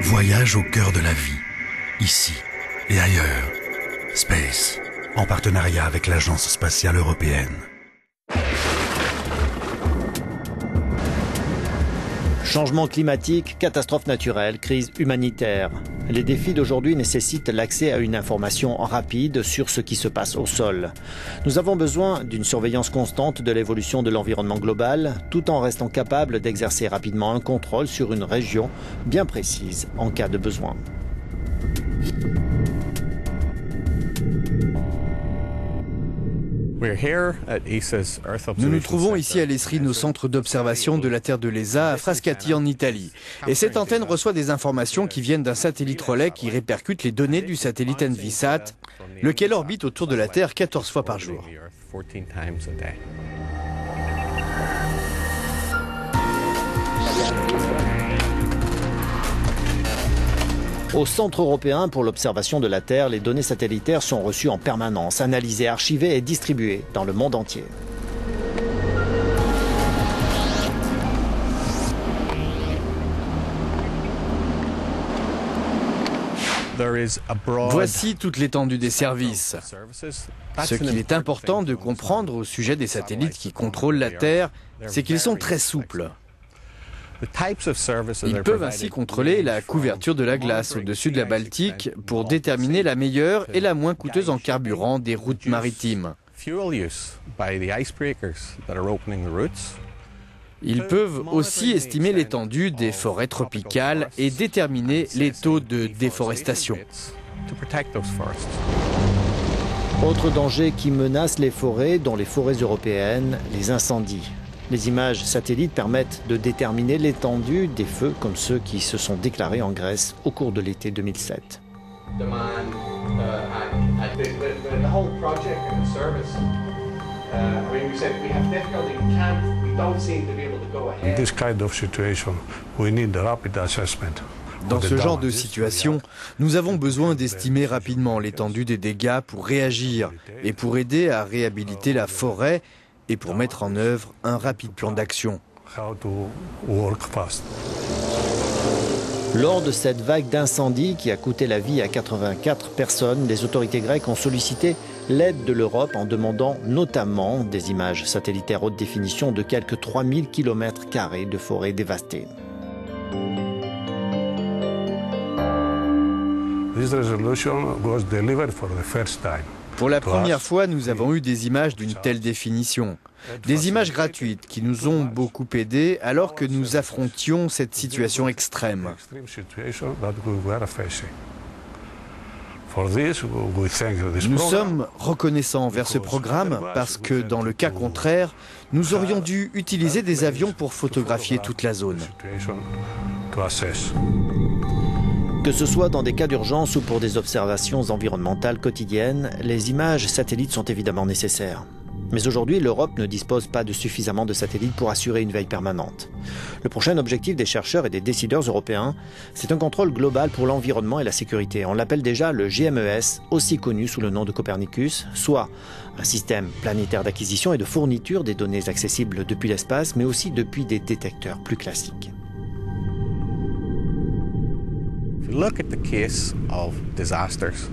Voyage au cœur de la vie, ici et ailleurs. Space, en partenariat avec l'Agence spatiale européenne. Changement climatique, catastrophes naturelles, crise humanitaire. Les défis d'aujourd'hui nécessitent l'accès à une information rapide sur ce qui se passe au sol. Nous avons besoin d'une surveillance constante de l'évolution de l'environnement global, tout en restant capable d'exercer rapidement un contrôle sur une région bien précise en cas de besoin. Nous nous trouvons ici à l'ESRIN, au centre d'observation de la Terre de l'ESA, à Frascati en Italie. Et cette antenne reçoit des informations qui viennent d'un satellite relais qui répercute les données du satellite Envisat, lequel orbite autour de la Terre 14 fois par jour. Au Centre européen pour l'observation de la Terre, les données satellitaires sont reçues en permanence, analysées, archivées et distribuées dans le monde entier. Voici toute l'étendue des services. Ce qu'il est important de comprendre au sujet des satellites qui contrôlent la Terre, c'est qu'ils sont très souples. Ils peuvent ainsi contrôler la couverture de la glace au-dessus de la Baltique pour déterminer la meilleure et la moins coûteuse en carburant des routes maritimes. Ils peuvent aussi estimer l'étendue des forêts tropicales et déterminer les taux de déforestation. Autre danger qui menace les forêts, dont les forêts européennes, les incendies. Les images satellites permettent de déterminer l'étendue des feux comme ceux qui se sont déclarés en Grèce au cours de l'été 2007. Dans ce genre de situation, nous avons besoin d'estimer rapidement l'étendue des dégâts pour réagir et pour aider à réhabiliter la forêt et pour mettre en œuvre un rapide plan d'action. Lors de cette vague d'incendie qui a coûté la vie à 84 personnes, les autorités grecques ont sollicité l'aide de l'Europe en demandant notamment des images satellitaires haute définition de quelques 3000 km² de forêts dévastées. Pour la première fois, nous avons eu des images d'une telle définition. Des images gratuites qui nous ont beaucoup aidés alors que nous affrontions cette situation extrême. Nous sommes reconnaissants envers ce programme parce que dans le cas contraire, nous aurions dû utiliser des avions pour photographier toute la zone. Que ce soit dans des cas d'urgence ou pour des observations environnementales quotidiennes, les images satellites sont évidemment nécessaires. Mais aujourd'hui, l'Europe ne dispose pas de suffisamment de satellites pour assurer une veille permanente. Le prochain objectif des chercheurs et des décideurs européens, c'est un contrôle global pour l'environnement et la sécurité. On l'appelle déjà le GMES, aussi connu sous le nom de Copernicus, soit un système planétaire d'acquisition et de fourniture des données accessibles depuis l'espace, mais aussi depuis des détecteurs plus classiques. Look at the case of disasters.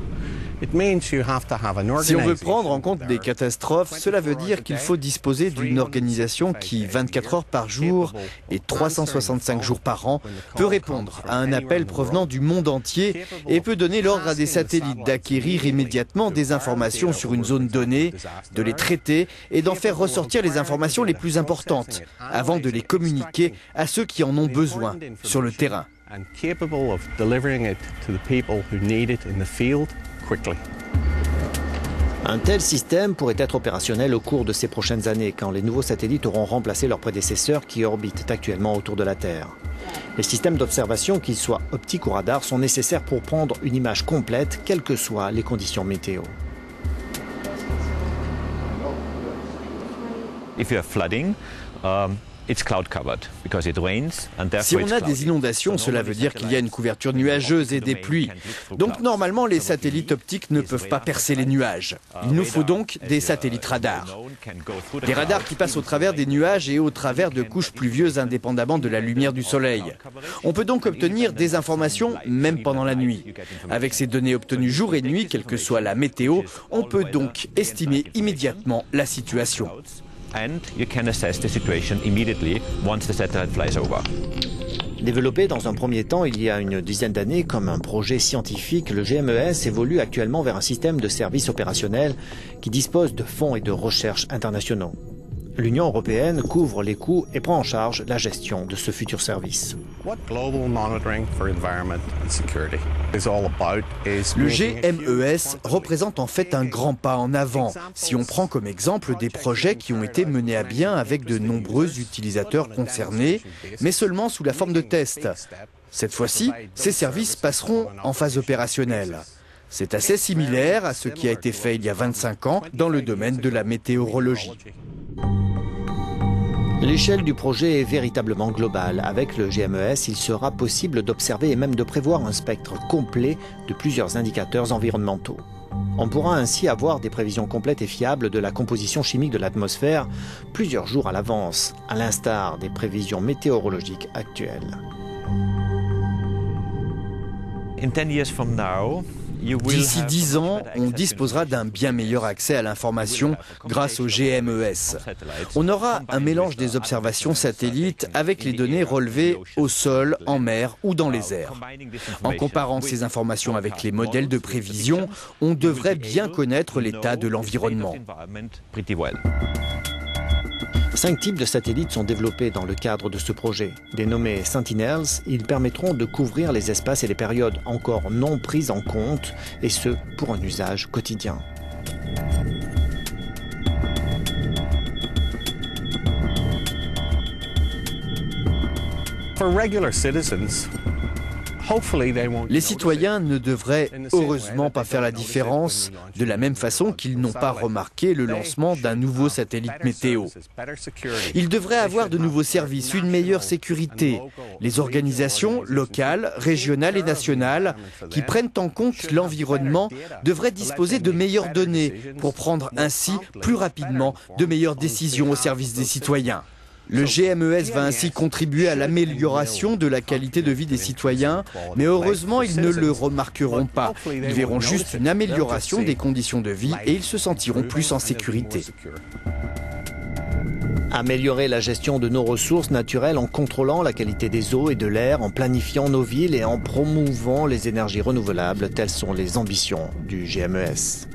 Si on veut prendre en compte des catastrophes, cela veut dire qu'il faut disposer d'une organisation qui, 24 heures par jour et 365 jours par an, peut répondre à un appel provenant du monde entier et peut donner l'ordre à des satellites d'acquérir immédiatement des informations sur une zone donnée, de les traiter et d'en faire ressortir les informations les plus importantes avant de les communiquer à ceux qui en ont besoin sur le terrain. Un tel système pourrait être opérationnel au cours de ces prochaines années, quand les nouveaux satellites auront remplacé leurs prédécesseurs qui orbitent actuellement autour de la Terre. Les systèmes d'observation, qu'ils soient optiques ou radars, sont nécessaires pour prendre une image complète, quelles que soient les conditions météo. Si on a des inondations, cela veut dire qu'il y a une couverture nuageuse et des pluies. Donc normalement, les satellites optiques ne peuvent pas percer les nuages. Il nous faut donc des satellites radars. Des radars qui passent au travers des nuages et au travers de couches pluvieuses indépendamment de la lumière du soleil. On peut donc obtenir des informations même pendant la nuit. Avec ces données obtenues jour et nuit, quelle que soit la météo, on peut donc estimer immédiatement la situation. Développé dans un premier temps il y a une dizaine d'années comme un projet scientifique, le GMES évolue actuellement vers un système de services opérationnels qui dispose de fonds et de recherche internationaux. L'Union européenne couvre les coûts et prend en charge la gestion de ce futur service. Le GMES représente en fait un grand pas en avant, si on prend comme exemple des projets qui ont été menés à bien avec de nombreux utilisateurs concernés, mais seulement sous la forme de tests. Cette fois-ci, ces services passeront en phase opérationnelle. C'est assez similaire à ce qui a été fait il y a 25 ans dans le domaine de la météorologie. L'échelle du projet est véritablement globale. Avec le GMES, il sera possible d'observer et même de prévoir un spectre complet de plusieurs indicateurs environnementaux. On pourra ainsi avoir des prévisions complètes et fiables de la composition chimique de l'atmosphère plusieurs jours à l'avance, à l'instar des prévisions météorologiques actuelles. D'ici 10 ans, on disposera d'un bien meilleur accès à l'information grâce au GMES. On aura un mélange des observations satellites avec les données relevées au sol, en mer ou dans les airs. En comparant ces informations avec les modèles de prévision, on devrait bien connaître l'état de l'environnement. 5 types de satellites sont développés dans le cadre de ce projet. Dénommés Sentinels, ils permettront de couvrir les espaces et les périodes encore non prises en compte, et ce, pour un usage quotidien. Les citoyens ne devraient heureusement pas faire la différence de la même façon qu'ils n'ont pas remarqué le lancement d'un nouveau satellite météo. Ils devraient avoir de nouveaux services, une meilleure sécurité. Les organisations locales, régionales et nationales qui prennent en compte l'environnement devraient disposer de meilleures données pour prendre ainsi plus rapidement de meilleures décisions au service des citoyens. Le GMES va ainsi contribuer à l'amélioration de la qualité de vie des citoyens, mais heureusement, ils ne le remarqueront pas. Ils verront juste une amélioration des conditions de vie et ils se sentiront plus en sécurité. Améliorer la gestion de nos ressources naturelles en contrôlant la qualité des eaux et de l'air, en planifiant nos villes et en promouvant les énergies renouvelables, telles sont les ambitions du GMES.